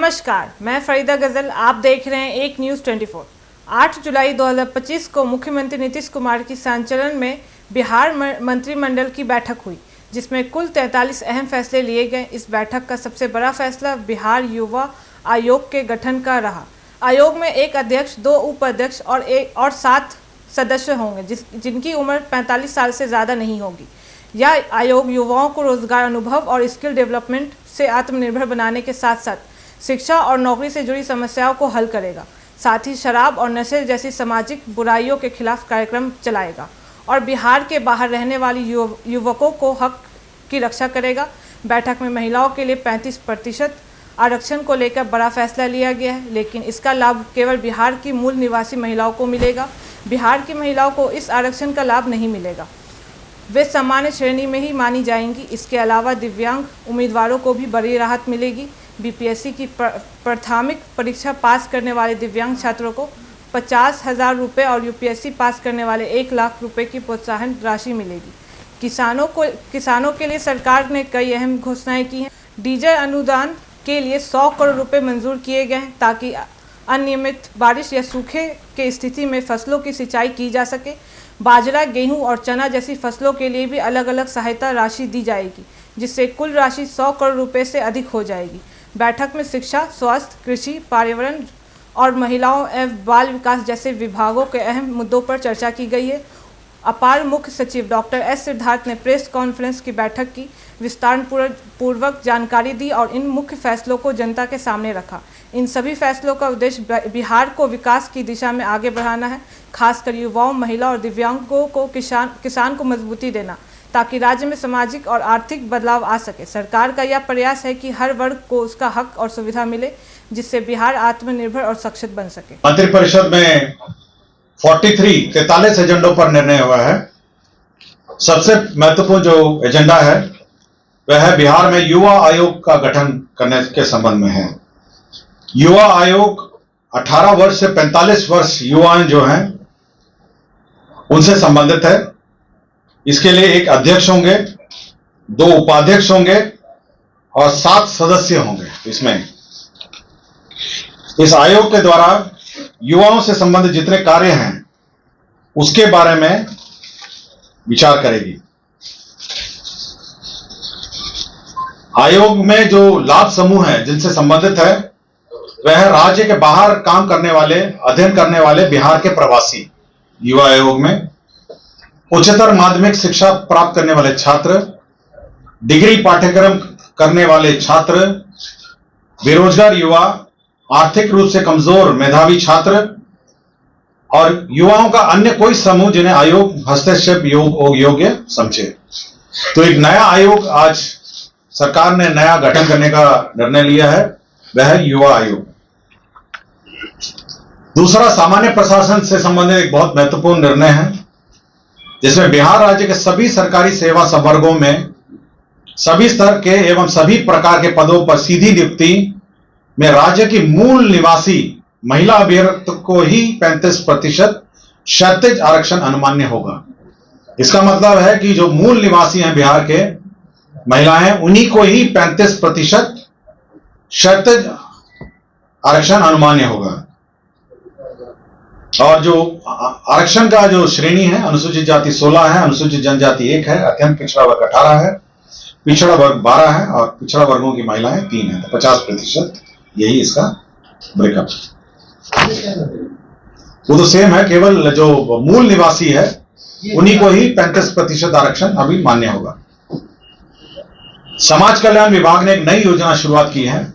नमस्कार, मैं फरीदा गजल। आप देख रहे हैं एक न्यूज़ 24। 8 जुलाई 2025 को मुख्यमंत्री नीतीश कुमार की संचालन में बिहार मंत्रिमंडल की बैठक हुई, जिसमें कुल 43 अहम फैसले लिए गए। इस बैठक का सबसे बड़ा फैसला बिहार युवा आयोग के गठन का रहा। आयोग में एक अध्यक्ष, 2 उपाध्यक्ष और 7 सदस्य होंगे, जिनकी उम्र 45 साल से ज़्यादा नहीं होगी। यह आयोग युवाओं को रोजगार अनुभव और स्किल डेवलपमेंट से आत्मनिर्भर बनाने के साथ साथ शिक्षा और नौकरी से जुड़ी समस्याओं को हल करेगा। साथ ही शराब और नशे जैसी सामाजिक बुराइयों के खिलाफ कार्यक्रम चलाएगा और बिहार के बाहर रहने वाली युवकों को हक की रक्षा करेगा। बैठक में महिलाओं के लिए 35% आरक्षण को लेकर बड़ा फैसला लिया गया है, लेकिन इसका लाभ केवल बिहार की मूल निवासी महिलाओं को मिलेगा। बिहार की महिलाओं को इस आरक्षण का लाभ नहीं मिलेगा, वे सामान्य श्रेणी में ही मानी जाएंगी। इसके अलावा दिव्यांग उम्मीदवारों को भी बड़ी राहत मिलेगी। बीपीएससी की प्राथमिक परीक्षा पास करने वाले दिव्यांग छात्रों को 50,000 रुपये और यूपीएससी पास करने वाले 1 लाख रुपये की प्रोत्साहन राशि मिलेगी। किसानों के लिए सरकार ने कई अहम घोषणाएं की हैं। डीजल अनुदान के लिए 100 करोड़ रुपये मंजूर किए गए हैं, ताकि अनियमित बारिश या सूखे की स्थिति में फसलों की सिंचाई की जा सके। बाजरा, गेहूं और चना जैसी फसलों के लिए भी अलग अलग सहायता राशि दी जाएगी, जिससे कुल राशि 100 करोड़ रुपये से अधिक हो जाएगी। बैठक में शिक्षा, स्वास्थ्य, कृषि, पर्यावरण और महिलाओं एवं बाल विकास जैसे विभागों के अहम मुद्दों पर चर्चा की गई है। अपर मुख्य सचिव डॉक्टर एस सिद्धार्थ ने प्रेस कॉन्फ्रेंस की बैठक की विस्तार पूर्वक जानकारी दी और इन मुख्य फैसलों को जनता के सामने रखा। इन सभी फैसलों का उद्देश्य बिहार को विकास की दिशा में आगे बढ़ाना है, खासकर युवाओं, महिला और दिव्यांगों को किसान को मजबूती देना, ताकि राज्य में सामाजिक और आर्थिक बदलाव आ सके। सरकार का यह प्रयास है कि हर वर्ग को उसका हक और सुविधा मिले, जिससे बिहार आत्मनिर्भर और सक्षम बन सके। मंत्रिपरिषद में 43 एजेंडों पर निर्णय हुआ है। सबसे महत्वपूर्ण जो एजेंडा है वह है बिहार में युवा आयोग का गठन करने के संबंध में है। युवा आयोग 18 वर्ष से 45 वर्ष युवा जो हैं उनसे संबंधित है। इसके लिए एक अध्यक्ष होंगे, 2 उपाध्यक्ष होंगे और 7 सदस्य होंगे। इसमें इस आयोग के द्वारा युवाओं से संबंधित जितने कार्य हैं उसके बारे में विचार करेगी। आयोग में जो लाभ समूह है जिनसे संबंधित है वह राज्य के बाहर काम करने वाले, अध्ययन करने वाले बिहार के प्रवासी। युवा आयोग में उच्चतर माध्यमिक शिक्षा प्राप्त करने वाले छात्र, डिग्री पाठ्यक्रम करने वाले छात्र, बेरोजगार युवा, आर्थिक रूप से कमजोर मेधावी छात्र और युवाओं का अन्य कोई समूह जिन्हें आयोग हस्तक्षेप योग्य समझे। तो एक नया आयोग आज सरकार ने नया गठन करने का निर्णय लिया है, वह है युवा आयोग। दूसरा, सामान्य प्रशासन से संबंधित एक बहुत महत्वपूर्ण निर्णय है, जिसमें बिहार राज्य के सभी सरकारी सेवा संवर्गों में सभी स्तर के एवं सभी प्रकार के पदों पर सीधी नियुक्ति में राज्य की मूल निवासी महिला अभ्यर्थी को ही 35% क्षैतिज आरक्षण अनुमान्य होगा। इसका मतलब है कि जो मूल निवासी हैं बिहार के महिलाएं, उन्हीं को ही 35% क्षैतिज आरक्षण अनुमान्य होगा। और जो आरक्षण का जो श्रेणी है, अनुसूचित जाति 16 है, अनुसूचित जनजाति 1 है, अत्यंत पिछड़ा वर्ग 18 है, पिछड़ा वर्ग 12 है और पिछड़ा वर्गों की महिलाएं 3 है। तो 50% यही इसका ब्रेकअप। वो तो सेम है, केवल जो मूल निवासी है उन्हीं को ही 35% आरक्षण अभी मान्य होगा। समाज कल्याण विभाग ने एक नई योजना शुरुआत की है,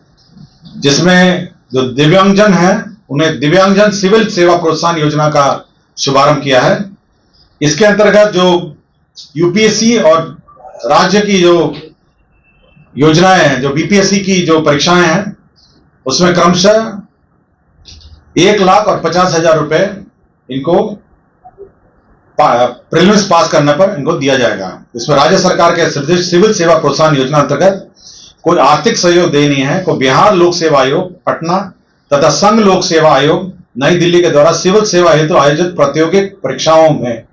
जिसमें जो दिव्यांगजन है उन्हें दिव्यांगजन सिविल सेवा प्रोत्साहन योजना का शुभारंभ किया है। इसके अंतर्गत जो यूपीएससी और राज्य की जो योजनाएं हैं, जो बीपीएससी की जो परीक्षाएं हैं, उसमें क्रमशः 1,50,000 और 50,000 रुपए इनको प्रीलिम्स पास करने पर इनको दिया जाएगा। इसमें राज्य सरकार के सिविल सेवा प्रोत्साहन योजना अंतर्गत कोई आर्थिक सहयोग देनी है को बिहार लोक सेवा आयोग पटना तथा संघ लोक सेवा आयोग नई दिल्ली के द्वारा सिविल सेवा हेतु आयोजित प्रतियोगिक परीक्षाओं में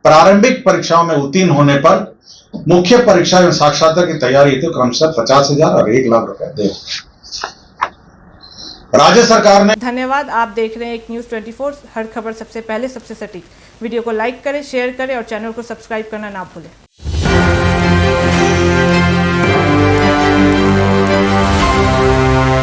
प्रारंभिक परीक्षाओं में उत्तीर्ण होने पर मुख्य परीक्षा एवं साक्षात्कार की तैयारी हेतु क्रमशः 50,000 और 1 लाख रुपए दे। राज्य सरकार ने। धन्यवाद। आप देख रहे हैं एक न्यूज़ 24, हर खबर सबसे पहले सबसे सटीक। वीडियो को लाइक करें, शेयर करें और चैनल को सब्सक्राइब करना ना भूलें।